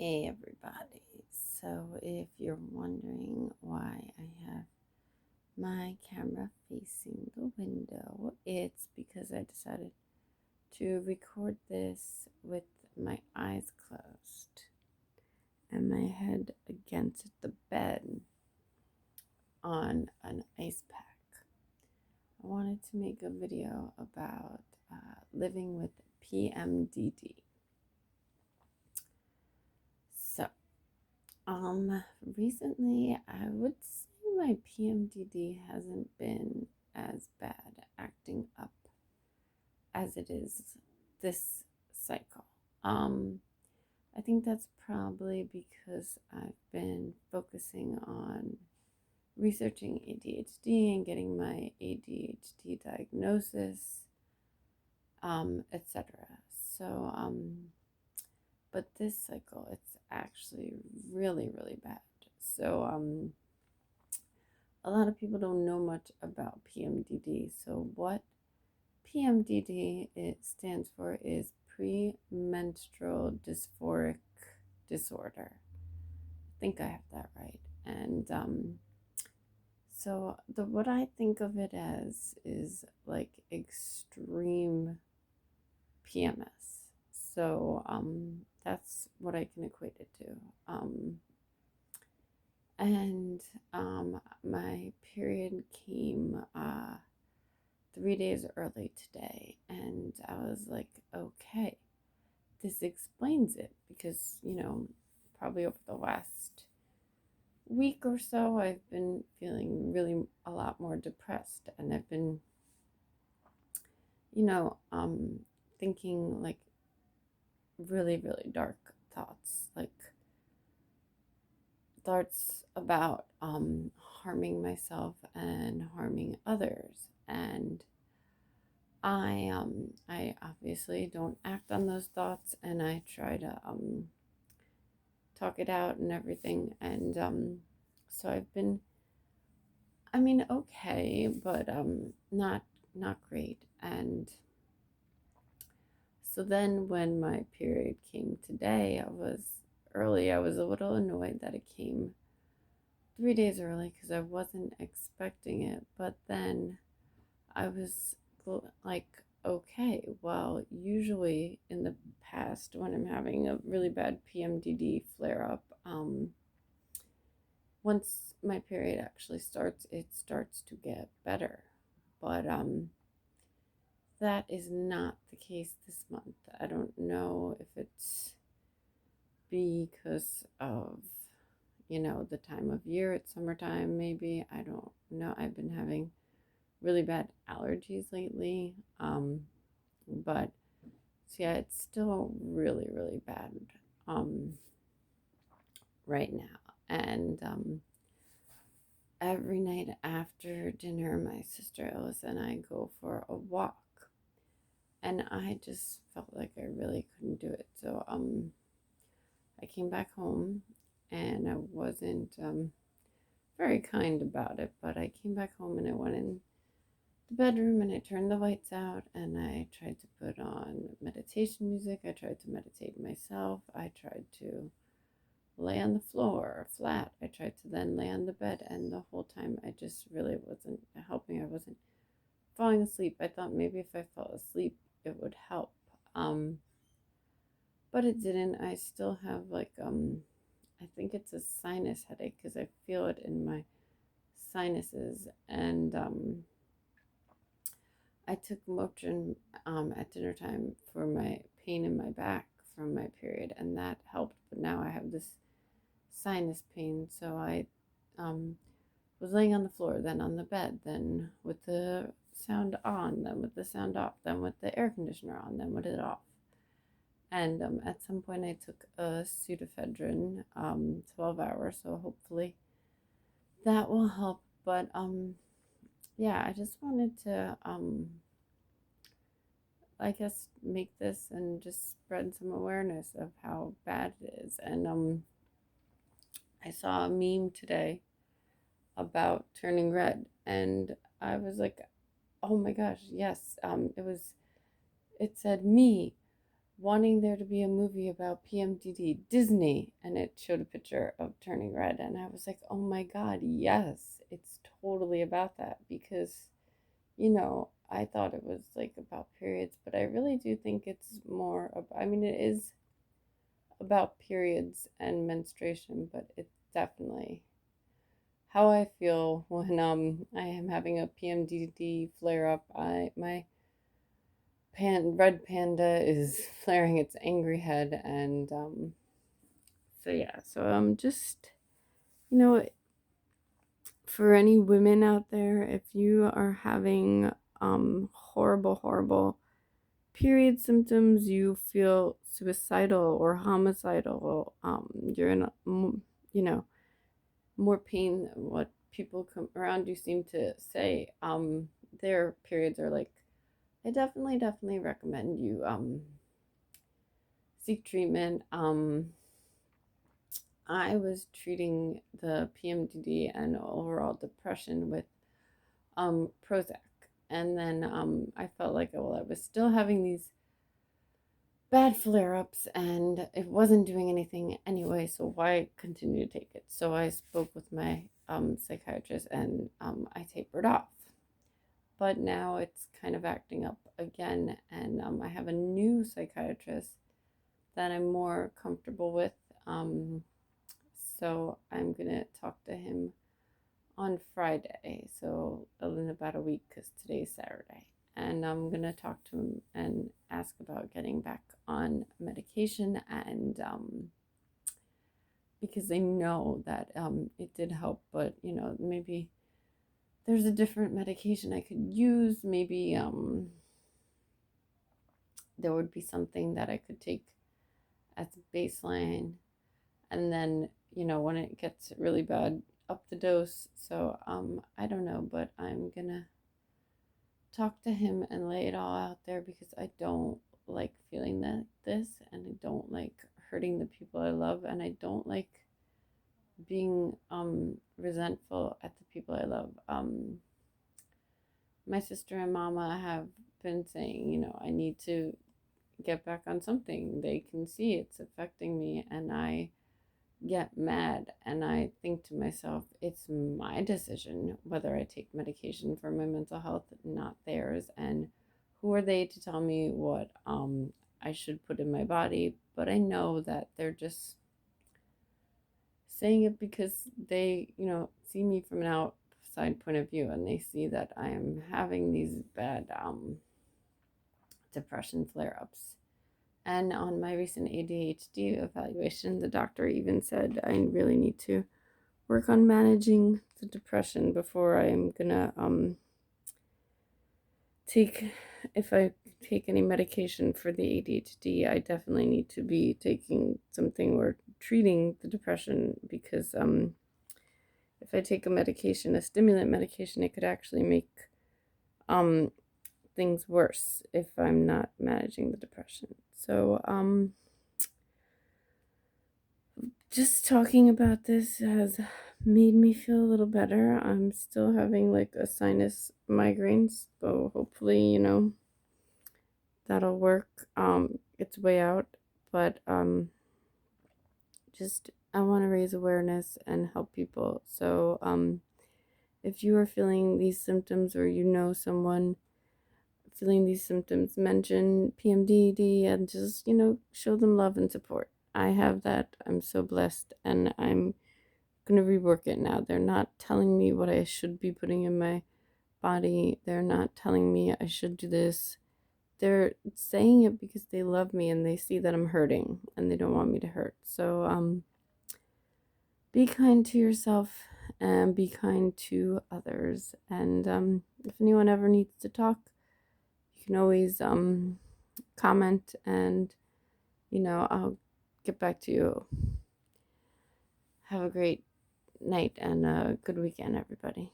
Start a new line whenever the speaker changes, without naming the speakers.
Hey everybody. So if you're wondering why I have my camera facing the window, it's because I decided to record this with my eyes closed and my head against the bed on an ice pack. I wanted to make a video about living with PMDD. So, recently, I would say my PMDD hasn't been as bad acting up as it is this cycle. I think that's probably because I've been focusing on researching ADHD and getting my ADHD diagnosis, etc. So, but this cycle, it's actually really, really bad. So, a lot of people don't know much about PMDD. So, what PMDD it stands for is premenstrual dysphoric disorder. I think I have that right. And so the what I think of it as is like extreme PMS. So that's what I can equate it to. And my period came 3 days early today, and I was like, okay, this explains it because, probably over the last week or so, I've been feeling really a lot more depressed, and I've been, you know, um, thinking like really, really dark thoughts, like thoughts about harming myself and harming others. And I obviously don't act on those thoughts, and I try to talk it out and everything. And so I've been, I mean, okay, but not great. And so then when my period came today, I was early. I was a little annoyed that it came 3 days early because I wasn't expecting it. But then I was like, okay, well, usually in the past, when I'm having a really bad PMDD flare up, once my period actually starts, it starts to get better. But that is not the case this month. I don't know if it's because of the time of year. It's summertime, maybe. I don't know. I've been having really bad allergies lately. But so yeah, it's still really, really bad right now. And every night after dinner, my sister Ellis and I go for a walk. And I just felt like I really couldn't do it. So I came back home, and I wasn't very kind about it, but I came back home and I went in the bedroom and I turned the lights out and I tried to put on meditation music. I tried to meditate myself. I tried to lay on the floor flat. I tried to then lay on the bed, and the whole time I just really wasn't helping. I wasn't falling asleep. I thought maybe if I fell asleep it would help. But it didn't. I still have like I think it's a sinus headache because I feel it in my sinuses. And I took Motrin at dinner time for my pain in my back from my period, and that helped. But now I have this sinus pain, so I was laying on the floor, then on the bed, then with the sound on, then with the sound off, then with the air conditioner on, then with it off. And at some point, I took a pseudoephedrine, 12 hours, so hopefully that will help. But yeah, I just wanted to, I guess, make this and just spread some awareness of how bad it is. And I saw a meme today about turning red, and I was like, oh my gosh, yes. It said me, wanting there to be a movie about PMDD, Disney, and it showed a picture of Turning Red, and I was like, oh my god, yes, it's totally about that, because I thought it was like about periods, but I really do think it's more about, I mean, it is about periods and menstruation, but it's definitely how I feel when I am having a PMDD flare up. My red panda is flaring its angry head, and so yeah, so just you know for any women out there, if you are having horrible period symptoms, you feel suicidal or homicidal, you're in you know more pain than what people come around you seem to say, their periods are like, I definitely recommend you seek treatment. I was treating the PMDD and overall depression with Prozac, and then I felt like, well, I was still having these bad flare ups and it wasn't doing anything anyway, so why continue to take it? So I spoke with my psychiatrist, and I tapered off. But now it's kind of acting up again, and I have a new psychiatrist that I'm more comfortable with. Um, so I'm gonna talk to him on Friday, so in about a week, because today's Saturday. And I'm gonna talk to him and ask about getting back on medication, and because they know that it did help, but maybe there's a different medication I could use. Maybe there would be something that I could take as a baseline, and then when it gets really bad, up the dose. So I don't know, but I'm gonna talk to him and lay it all out there, because I don't like feeling this, and I don't like hurting the people I love, and I don't like being resentful at the people I love. My sister and mama have been saying, I need to get back on something. They can see it's affecting me, and I get mad, and I think to myself, it's my decision whether I take medication for my mental health, not theirs. And who are they to tell me what I should put in my body? But I know that they're just saying it because they, see me from an outside point of view, and they see that I am having these bad depression flare ups. And on my recent ADHD evaluation, the doctor even said I really need to work on managing the depression before I'm gonna take, if I take any medication for the ADHD, I definitely need to be taking something or treating the depression, because if I take a medication, a stimulant medication, it could actually make um things worse if I'm not managing the depression. So just talking about this has made me feel a little better. I'm still having like a sinus migraines, so hopefully, that'll work its way out. But just I want to raise awareness and help people. So if you are feeling these symptoms, or someone feeling these symptoms, mention PMDD, and just show them love and support. I have that. I'm so blessed, and I'm gonna rework it now. They're not telling me what I should be putting in my body. They're not telling me I should do this. They're saying it because they love me, and they see that I'm hurting, and they don't want me to hurt. So be kind to yourself, and be kind to others. And if anyone ever needs to talk, you can always comment, and I'll get back to you. Have a great night and a good weekend, everybody.